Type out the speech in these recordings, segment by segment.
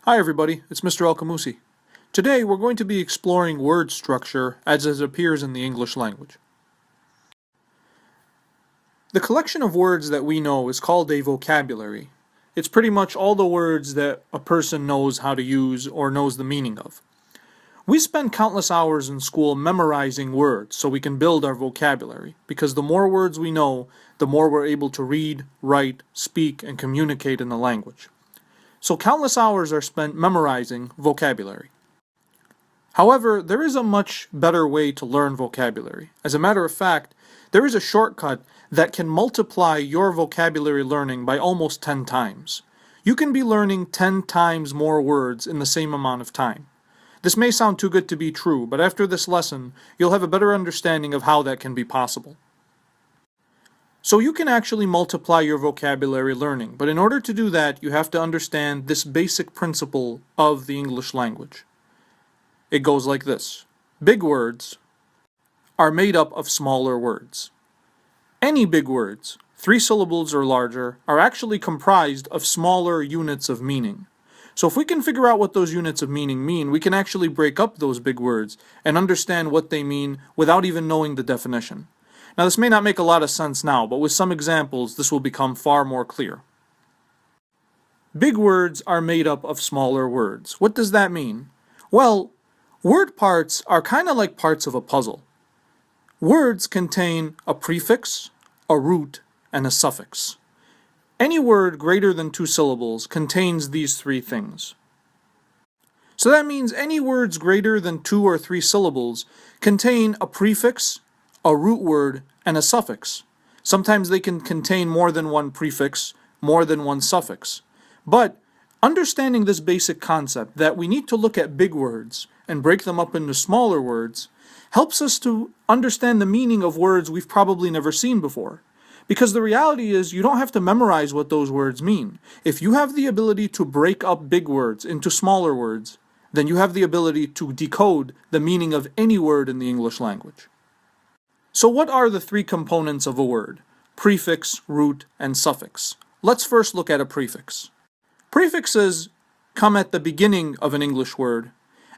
Hi everybody, it's Mr. Alqamoussi. Today we're going to be exploring word structure as it appears in the English language. The collection of words that we know is called a vocabulary. It's pretty much all the words that a person knows how to use or knows the meaning of. We spend countless hours in school memorizing words so we can build our vocabulary, because the more words we know, the more we're able to read, write, speak, and communicate in the language. So countless hours are spent memorizing vocabulary. However, there is a much better way to learn vocabulary. As a matter of fact, there is a shortcut that can multiply your vocabulary learning by almost 10 times. You can be learning 10 times more words in the same amount of time. This may sound too good to be true, but after this lesson, you'll have a better understanding of how that can be possible. So you can actually multiply your vocabulary learning, but in order to do that, you have to understand this basic principle of the English language. It goes like this. Big words are made up of smaller words. Any big words, 3 syllables or larger, are actually comprised of smaller units of meaning. So if we can figure out what those units of meaning mean, we can actually break up those big words and understand what they mean without even knowing the definition. Now this may not make a lot of sense now, but with some examples this will become far more clear. Big words are made up of smaller words. What does that mean? Well, word parts are kind of like parts of a puzzle. Words contain a prefix, a root, and a suffix. Any word greater than 2 syllables contains these 3 things. So that means any words greater than 2 or 3 syllables contain a prefix, a root word, and a suffix. Sometimes they can contain more than one prefix, more than one suffix. But understanding this basic concept that we need to look at big words and break them up into smaller words helps us to understand the meaning of words we've probably never seen before. Because the reality is you don't have to memorize what those words mean. If you have the ability to break up big words into smaller words, then you have the ability to decode the meaning of any word in the English language. So what are the 3 components of a word? Prefix, root, and suffix. Let's first look at a prefix. Prefixes come at the beginning of an English word,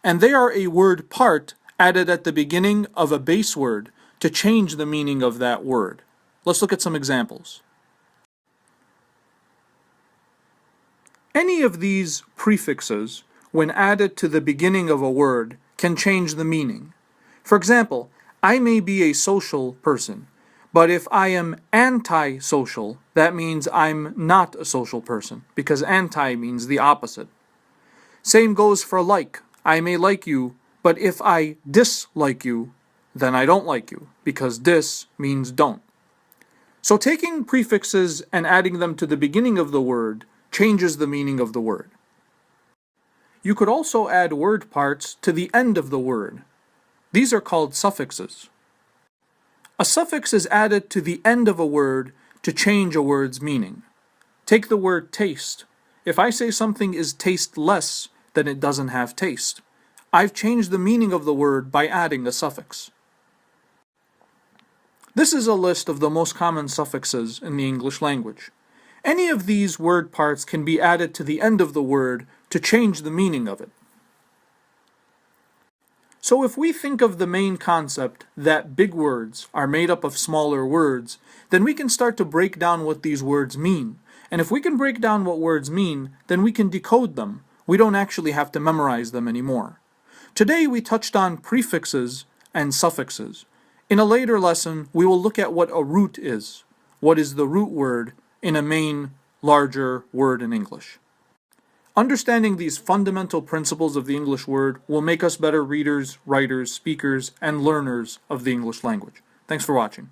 and they are a word part added at the beginning of a base word to change the meaning of that word. Let's look at some examples. Any of these prefixes, when added to the beginning of a word, can change the meaning. For example, I may be a social person, but if I am anti-social, that means I'm not a social person, because anti means the opposite. Same goes for like. I may like you, but if I dislike you, then I don't like you, because dis means don't. So taking prefixes and adding them to the beginning of the word changes the meaning of the word. You could also add word parts to the end of the word. These are called suffixes. A suffix is added to the end of a word to change a word's meaning. Take the word taste. If I say something is tasteless, then it doesn't have taste. I've changed the meaning of the word by adding a suffix. This is a list of the most common suffixes in the English language. Any of these word parts can be added to the end of the word to change the meaning of it. So if we think of the main concept that big words are made up of smaller words, then we can start to break down what these words mean. And if we can break down what words mean, then we can decode them. We don't actually have to memorize them anymore. Today we touched on prefixes and suffixes. In a later lesson, we will look at what a root is. What is the root word in a main, larger word in English? Understanding these fundamental principles of the English word will make us better readers, writers, speakers, and learners of the English language. Thanks for watching.